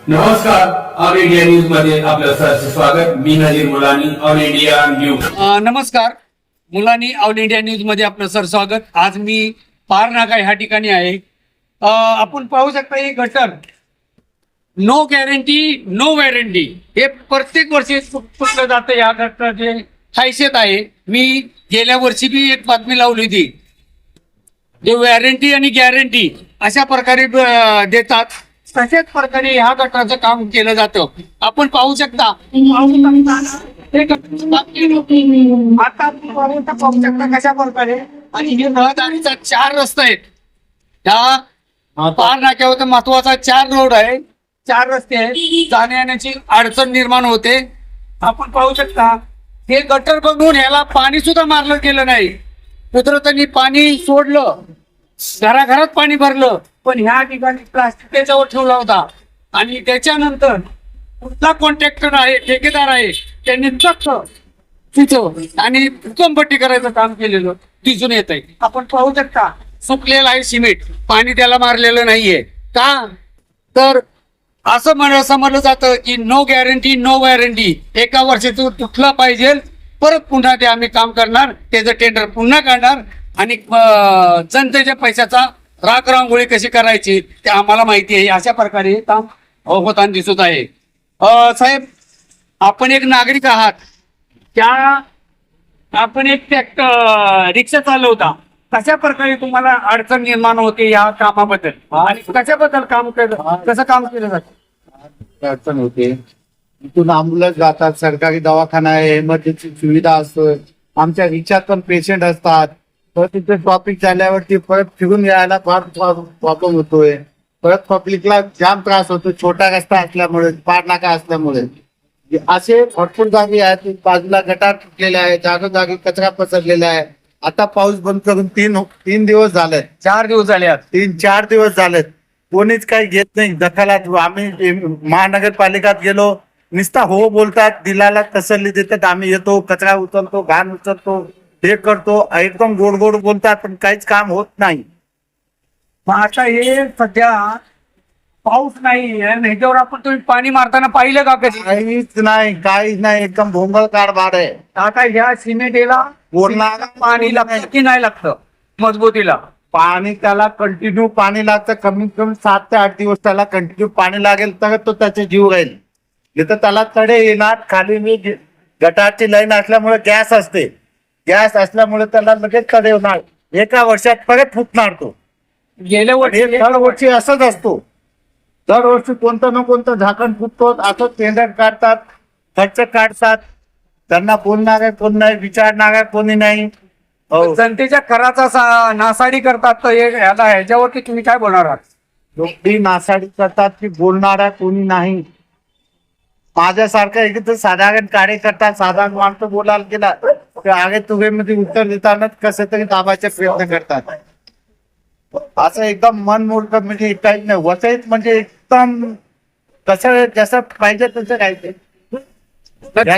नमस्कार, all India news मध्ये आपलं सहर्ष स्वागत. मी नजीर मुलानी, ऑल इंडिया न्यूज. नमस्कार, मुलांनी ऑल इंडिया न्यूज मध्ये आपलं सर स्वागत. आज मी पारनाका ह्या ठिकाणी आहे. आपण पाहू शकता ही gutter no guarantee no warranty हे प्रत्येक वर्षी फुटलं जातं. या गटरचे हैसियत आहे. मी गेल्या वर्षी बी एक बातमी लावली होती. जे वॉरंटी आणि गॅरंटी अशा प्रकारे देतात, तशाच प्रकारे ह्या गटाचं काम केलं जातं. आपण पाहू शकता आता पाहू शकता कशा प्रकारे. आणि हे रहदारीचा 4 रस्ते आहेत. ह्या पार नाक्यावर महत्वाचा 4 रोड आहे, 4 रस्ते आहेत. जाण्या येण्याची अडचण निर्माण होते. आपण पाहू शकता हे गटर बघून ह्याला पाणी सुद्धा मारलं गेलं नाही. कुदरतांनी पाणी सोडलं, घराघरात पाणी भरलं, पण ह्या ठिकाणी प्लास्टिक त्याच्यावर ठेवला होता. आणि त्याच्यानंतर कुठला कॉन्ट्रॅक्टर आहे, ठेकेदार आहे, त्यांनी चक्क तिथं आणि भूकंपट्टी करायचं काम केलेलं दिसून येत आहे. आपण पाहू शकता सुकलेलं आहे सिमेंट, पाणी त्याला मारलेलं नाहीये. का तर असं समजलं जातं की नो गॅरंटी नो वॉरंटी. एका वर्षाचं तुटलं पाहिजे, परत पुन्हा ते आम्ही काम करणार, त्याचं टेंडर पुन्हा काढणार आणि जनतेच्या पैशाचा राख रांगोळी कशी करायची ते आम्हाला माहिती आहे. अशा प्रकारे काम होताना दिसत आहे. साहेब, आपण एक नागरिक आहात. त्या आपण एक रिक्षा चालवता, कशा प्रकारे तुम्हाला अडचण निर्माण होते या कामाबद्दल आणि कशाबद्दल कसं काम केलं जातं? अडचण होते. इथून अँब्युलन्स जातात, सरकारी दवाखाना आहे, इमर्जन्सी सुविधा असतो. आमच्या रिक्षात पण पेशंट असतात. परत तिथे ट्रॉफिक झाल्यावरती परत फिरून यायला फार प्रॉब्लेम होतोय. परत पब्लिकला जाम त्रास होतो, छोटा रस्ता असल्यामुळे, पारनाका असल्यामुळे. असे भरपूर जागी आहेत. बाजूला गटार तुटलेले आहे, जागोजागी कचरा पसरलेला आहे. आता पाऊस बंद करून तीन दिवस झाले, 4 दिवस झाले. 3-4 दिवस झालेत. कोणीच काही घेत नाही दखलात. आम्ही महानगरपालिकात गेलो, नुसता हो बोलतात, दिलाला तसल्ली देतात. आम्ही येतो, कचरा उचलतो, घाण उचलतो, हे करतो, एकदम गोड गोड बोलतात, पण काहीच काम होत नाही. मग आता हे सध्या पाऊस नाही आणि ह्याच्यावर आपण तुम्ही पाणी मारताना पाहिलं का कधी? काहीच नाही, एकदम भोंगळ कारभार आहे. आता ह्या सिमेंटेला बोलणार पाणी लागतं की नाही लागतं मजबूतीला? पाणी त्याला कंटिन्यू पाणी लागतं. कमीत कमी 7 ते 8 दिवस त्याला कंटिन्यू पाणी लागेल, तर तो त्याचे जीव राहील. जिथं त्याला तडे येणार, खाली मी गटारची लाईन असल्यामुळे गॅस असते, गॅस असल्यामुळे त्याला लगेच तडे होणार. एका वर्षात परत फुटणार तो. गेल्या वर्षी दरवर्षी असंच असतो. दरवर्षी कोणतं ना कोणतं झाकण फुटतो. असं टेंडर काढतात, खर्च काढतात. त्यांना बोलणार कोण नाही, विचारणार कोणी नाही. जनतेच्या कराचा नासाडी करतात. तर ह्याच्यावरती तुम्ही काय बोलणार आहात? एवढी नासाडी करतात की बोलणारा कोणी नाही. माझ्यासारखं एकदम साधारण कार्यकर्ता, साधारण माणसं बोलायला गेला ते आगे तुगेमध्ये उत्तर देताना कसे तरी दाबायचे प्रयत्न करतात. असं एकदम मन मोडकं म्हणजे काही नाही. वसईत म्हणजे एकदम कसं जसं पाहिजे तसं राहायचं.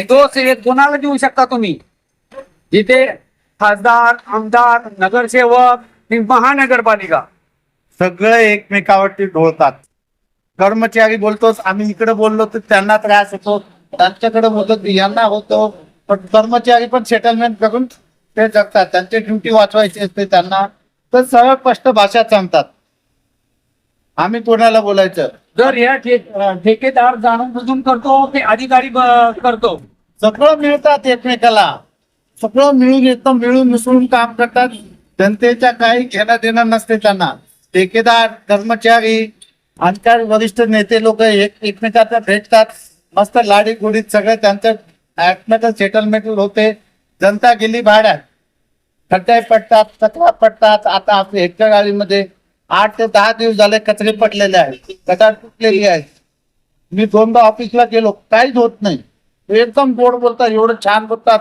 दोष हे कोणाला देऊ शकता तुम्ही? जिथे खासदार, आमदार, नगरसेवक, महानगरपालिका सगळे एकमेकावरती ढोळतात. कर्मचारी बोलतोच, आम्ही इकडे बोललो तर त्यांना त्रास होतो, त्यांच्याकडे बोलतो यांना होतो. पण कर्मचारी पण सेटलमेंट करून ते जगतात. त्यांची ड्युटी वाचवायची असते त्यांना, तर सरळ स्पष्ट भाषा सांगतात. आम्ही कोणाला बोलायचं? जर या ठेकेदार जाणून बुजून करतो की अधिकारी करतो? सगळं मिळतात एकमेकाला, सगळं मिळून एकदम मिळून मिसळून काम करतात. जनतेच्या काही घेणं देणं नसते त्यांना. ठेकेदार, कर्मचारी आणि काय वरिष्ठ नेते लोक एकमेकांना भेटतात. मस्त लाडी गुडीत सगळे त्यांचं एकमेकांचं सेटलमेंट होते. जनता गेली भाड्यात, खड्डे पडतात, कचरा पडतात. आता आपल्या हेक्टर गाडीमध्ये 8 ते 10 दिवस झाले कचरे पडलेले आहेत, गटार तुटलेली आहेत. मी 2दा ऑफिसला गेलो, काहीच होत नाही. एकदम गोड बोलतात, एवढं छान बोलतात.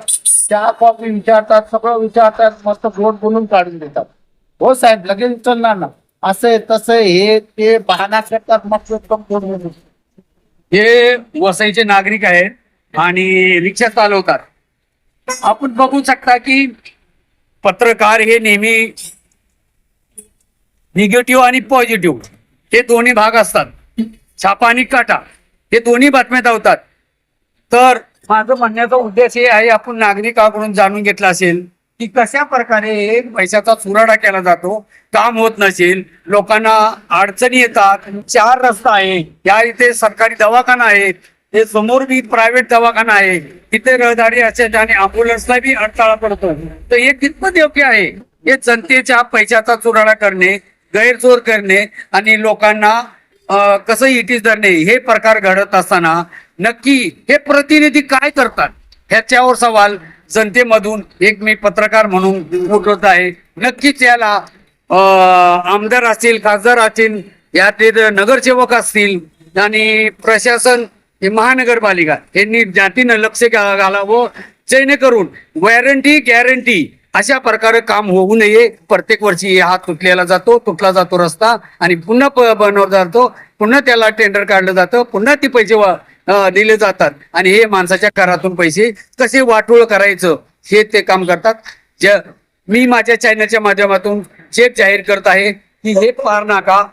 चहा कॉफी विचारतात, सगळं विचारतात, मस्त गोड बोलून काढून देतात. हो साहेब, लगेच उचलणार ना, असं तसं हे ते बहाना करतात. मग एकदम गोड बोलून. हे वसईचे नागरिक आहेत आणि रिक्षा चालवतात. आपण बघू शकता की पत्रकार हे नेहमी निगेटिव्ह आणि पॉझिटिव्ह हे दोन्ही भाग असतात. छापा आणि काटा हे दोन्ही बातम्या धावतात. तर माझं म्हणण्याचा उद्देश हे आहे, आपण नागरिकांकडून जाणून घेतलं असेल की कशा प्रकारे पैशाचा चुराडा केला जातो. काम होत नसेल, लोकांना अडचणी येतात. 4 रस्ता आहे, या इथे सरकारी दवाखाना आहे, हे समोर बी प्रायव्हेट दवाखाना आहे, तिथे रहदारी असेल आणि अँब्युलन्सला बी अडथळा पडतो. तर हे कितपत योग्य आहे? हे जनतेच्या पैशाचा चुराडा करणे, गैरचोर करणे आणि लोकांना कसं इटीस धरणे, हे प्रकार घडत असताना नक्की हे प्रतिनिधी काय करतात ह्याच्यावर सवाल जनतेमधून एक मी पत्रकार म्हणून उठवत आहे. नक्कीच याला आमदार असतील, खासदार असतील, यातील नगरसेवक असतील आणि प्रशासन, हे महानगरपालिका यांनी जातीनं लक्ष घालावं, जेणेकरून गॅरंटी अशा प्रकारे काम होऊ नये. प्रत्येक वर्षी हा तुटला जातो रस्ता आणि पुन्हा बनवला जातो, पुन्हा त्याला टेंडर काढलं जातं, पुन्हा ते पैसे दिले जातात आणि हे माणसाच्या करातून पैसे कसे वाटोळ करायचं हे ते काम करतात. मी माझ्या चॅनलच्या माध्यमातून जे जाहीर करत आहे की हे पार नाका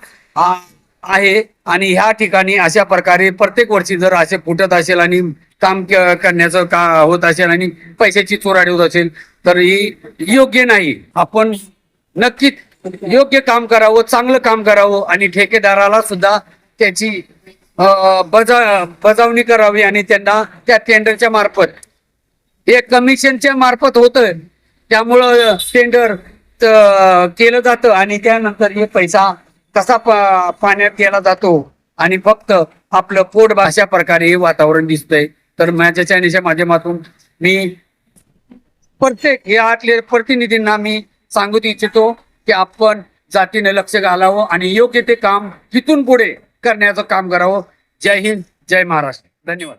आहे आणि ह्या ठिकाणी अशा प्रकारे प्रत्येक वर्षी जर असे फुटत असेल आणि काम करण्याचं का होत असेल आणि पैशाची चोराडी होत असेल तर ही योग्य नाही. आपण नक्कीच योग्य काम करावं, चांगलं काम करावं आणि ठेकेदाराला सुद्धा त्याची बजावणी करावी आणि त्यांना त्या टेंडरच्या मार्फत, हे कमिशनच्या मार्फत होतं त्यामुळं टेंडर केलं जातं आणि त्यानंतर हे पैसा कसा पाण्यात केला जातो आणि फक्त आपलं पोट अशा प्रकारे हे वातावरण दिसतंय. तर माझ्या चॅनलच्या माध्यमातून मी प्रत्येक यातले प्रतिनिधींना मी सांगू इच्छितो की आपण जातीने लक्ष घालावं आणि योग्य ते काम तिथून पुढे करण्याचं काम करावं. जय हिंद, जय महाराष्ट्र. धन्यवाद.